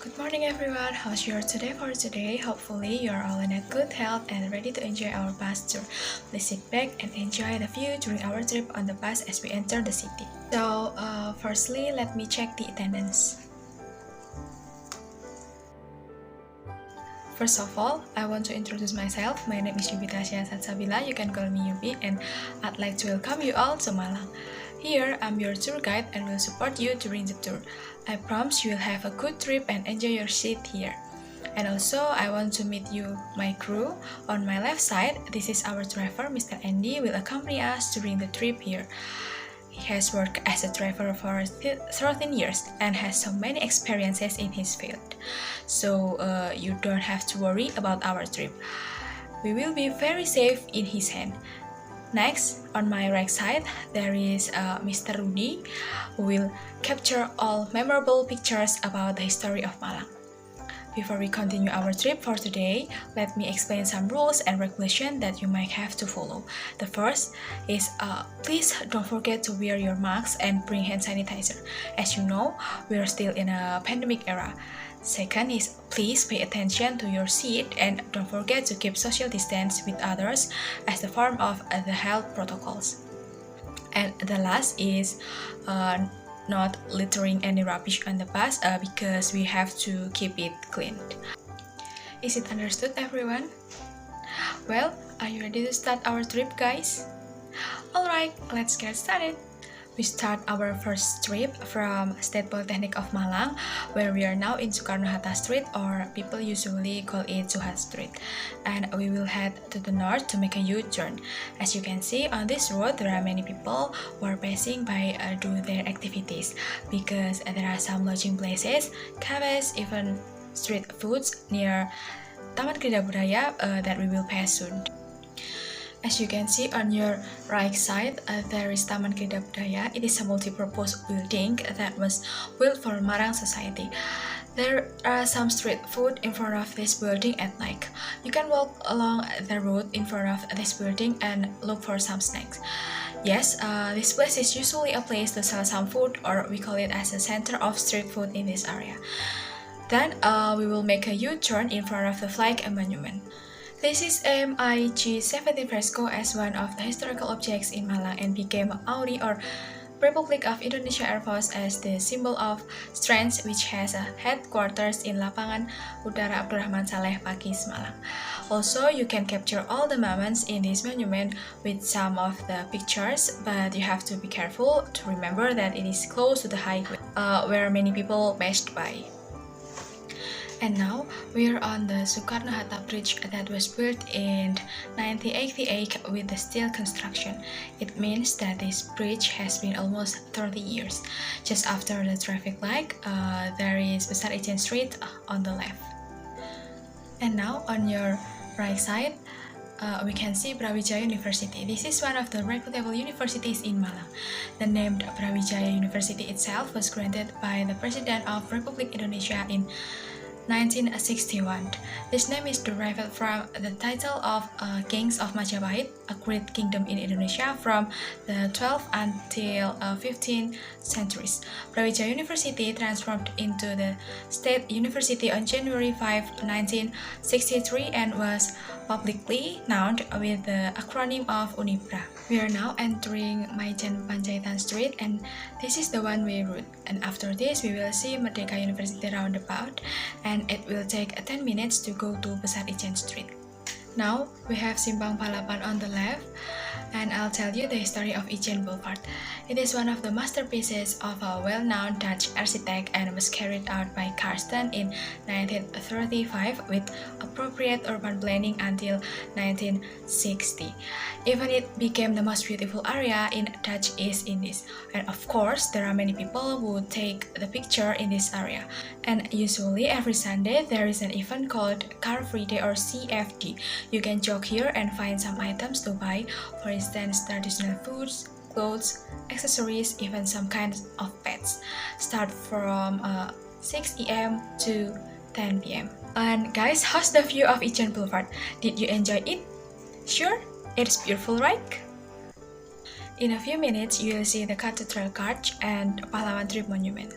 Good morning everyone, how's your today for today? Hopefully you're all in a good health and ready to enjoy our bus tour. Please sit back and enjoy the view during our trip on the bus as we enter the city. So firstly, let me check the attendance. First of all, I want to introduce myself. My name is Yubitasya Satsabila, you can call me Yubi, and I'd like to welcome you all to Malang. Here, I'm your tour guide and will support you during the tour. I promise you will have a good trip and enjoy your seat here. And also, I want to meet you, my crew. On my left side, this is our driver, Mr. Andy, will accompany us during the trip here. He has worked as a driver for 13 years and has so many experiences in his field. So you don't have to worry about our trip. We will be very safe in his hand. Next, on my right side, there is Mr. Rudy, who will capture all memorable pictures about the history of Malang. Before we continue our trip for today, let me explain some rules and regulations that you might have to follow. The first is please don't forget to wear your mask and bring hand sanitizer. As you know, we are still in a pandemic era. Second is please pay attention to your seat and don't forget to keep social distance with others as a form of the health protocols. And the last is not littering any rubbish on the bus because we have to keep it clean. Is it understood, everyone? Well, are you ready to start our trip, guys? Alright, let's get started. We start our first trip from State Polytechnic of Malang, where we are now in Soekarno-Hatta Street, or people usually call it Suhat Street. And we will head to the north to make a U-turn. As you can see, on this road, there are many people who are passing by do their activities, because there are some lodging places, cafes, even street foods near Taman Krida Budaya that we will pass soon. As you can see on your right side, there is Taman Krida Budaya. It is a multi-purpose building that was built for Malang society. There are some street food in front of this building at night. You can walk along the road in front of this building and look for some snacks. Yes, this place is usually a place to sell some food, or we call it as a center of street food in this area. Then we will make a U-turn in front of the flag and monument. This is MIG-17 fresco as one of the historical objects in Malang and became Auri or Republic of Indonesia Air Force as the symbol of strength, which has a headquarters in Lapangan Udara Abdurrahman Saleh Pakis, Malang. Also, you can capture all the moments in this monument with some of the pictures, but you have to be careful to remember that it is close to the highway where many people passed by. And now we are on the Soekarno-Hatta Bridge that was built in 1988 with the steel construction. It means that this bridge has been almost 30 years. Just after the traffic light, there is Besar Ijen Street on the left. And now on your right side, we can see Brawijaya University. This is one of the reputable universities in Malang. The name Brawijaya University itself was granted by the President of Republik Indonesia in 1961. This name is derived from the title of Kings of Majapahit, a great kingdom in Indonesia from the 12th until 15th centuries. Brawijaya University transformed into the State University on January 5, 1963 and was publicly known with the acronym of Unibra. We are now entering Maijen Panjaitan Street and this is the one-way route. And after this, we will see Merdeka University roundabout and it will take 10 minutes to go to Besar Ijen Street. Now, we have Simpang Palapan on the left, and I'll tell you the history of Ijen Boulevard. It is one of the masterpieces of a well-known Dutch architect and was carried out by Karsten in 1935 with appropriate urban planning until 1960. Even it became the most beautiful area in Dutch East Indies. And of course, there are many people who take the picture in this area. And usually every Sunday, there is an event called Car Free Day or CFD. You can jog here and find some items to buy, for instance, traditional foods, clothes, accessories, even some kinds of pets. Start from 6 AM to 10 PM. And guys, how's the view of Ijen Boulevard? Did you enjoy it? Sure, it's beautiful, right? In a few minutes, you will see the Cathedral Arch and Pahlawan Tree Monument.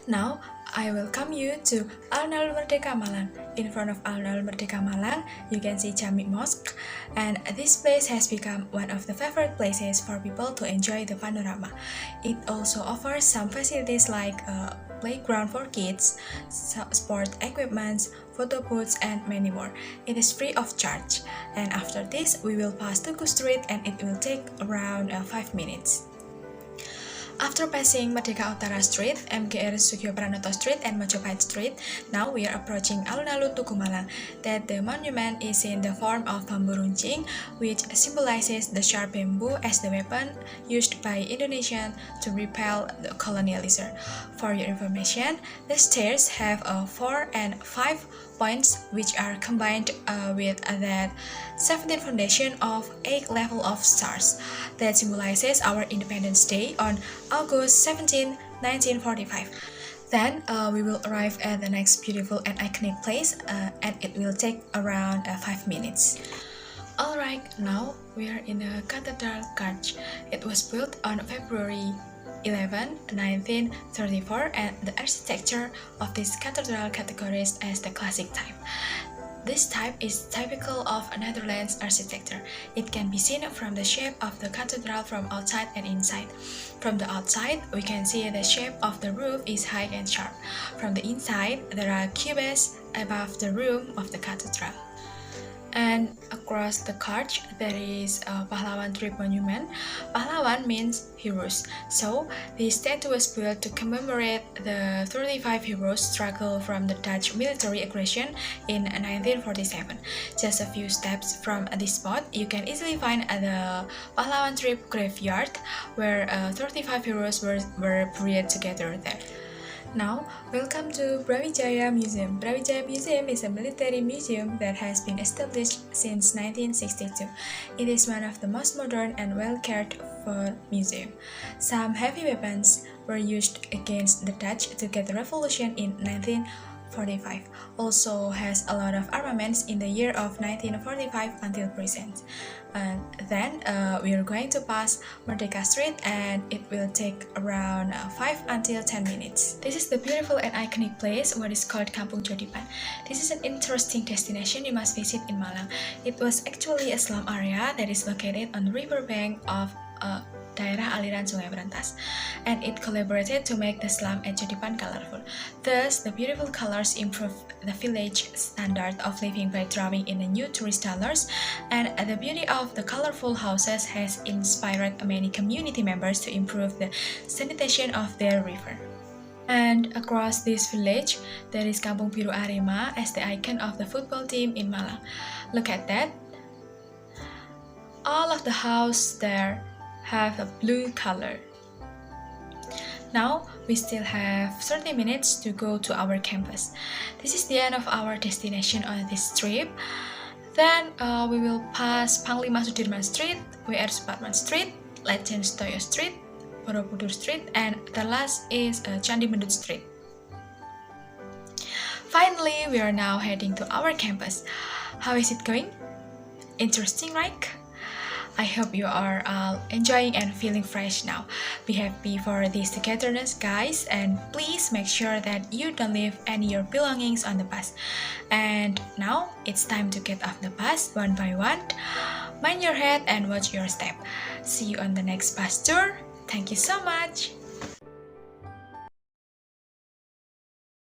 Now, I welcome you to Alun-Alun Merdeka Malang. In front of Alun-Alun Merdeka Malang, you can see Jami Mosque, and this place has become one of the favorite places for people to enjoy the panorama. It also offers some facilities like a playground for kids, sport equipment, photo booths, and many more. It is free of charge. And after this, we will pass Tugu Street, and it will take around 5 minutes. After passing Merdeka Utara Street, MGR Sugio Pranoto Street, and Mojopahit Street, now we are approaching Alun-Alun Tugu Malang. That the monument is in the form of bambu runcing, which symbolizes the sharp bamboo as the weapon used by Indonesians to repel the colonialism. For your information, the stairs have 4 and 5 points, which are combined with that 17 foundation of 8 level of stars that symbolizes our Independence Day on August 17, 1945. Then we will arrive at the next beautiful and iconic place, and it will take around 5 minutes. Alright, now we are in the Cathedral Church. It was built on February 11, 1934, and the architecture of this cathedral categorized as the classic type. This type is typical of Netherlands architecture. It can be seen from the shape of the cathedral from outside and inside. From the outside, we can see the shape of the roof is high and sharp. From the inside, there are cubes above the roof of the cathedral. And across the church, there is a Pahlawan tree monument. Pahlawan means heroes. So, this statue was built to commemorate the 35 heroes struggle from the Dutch military aggression in 1947. Just a few steps from this spot, you can easily find the Pahlawan tree graveyard, where 35 heroes were buried together there. Now, welcome to Brawijaya Museum. Brawijaya Museum is a military museum that has been established since 1962. It is one of the most modern and well-cared for museum. Some heavy weapons were used against the Dutch to get the revolution in 1945. Also has a lot of armaments in the year of 1945 until present. And then we are going to pass Merdeka Street, and it will take around 5 until 10 minutes. This is the beautiful and iconic place what is called Kampung Jodipan. This is an interesting destination you must visit in Malang. It was actually a slum area that is located on the riverbank of daerah aliran Sungai Berantas, and it collaborated to make the slum at Jodipan colorful. Thus, the beautiful colors improve the village standard of living by drawing in the new tourist dollars, and the beauty of the colorful houses has inspired many community members to improve the sanitation of their river. And across this village, there is Kampung Biru Arema as the icon of the football team in Malang. Look at that. All of the houses there have a blue color. Now, we still have 30 minutes to go to our campus. This is the end of our destination on this trip. Then we will pass Panglima Sudirman Street, WR Supratman Street, Letjen Stoyo Street, Borobudur Street, and the last is Candi Mendut Street. Finally, we are now heading to our campus. How is it going? Interesting, right? I hope you are all enjoying and feeling fresh now. Be happy for this togetherness, guys, and please make sure that you don't leave any of your belongings on the bus. And now it's time to get off the bus one by one. Mind your head and watch your step. See you on the next bus tour. Thank you so much.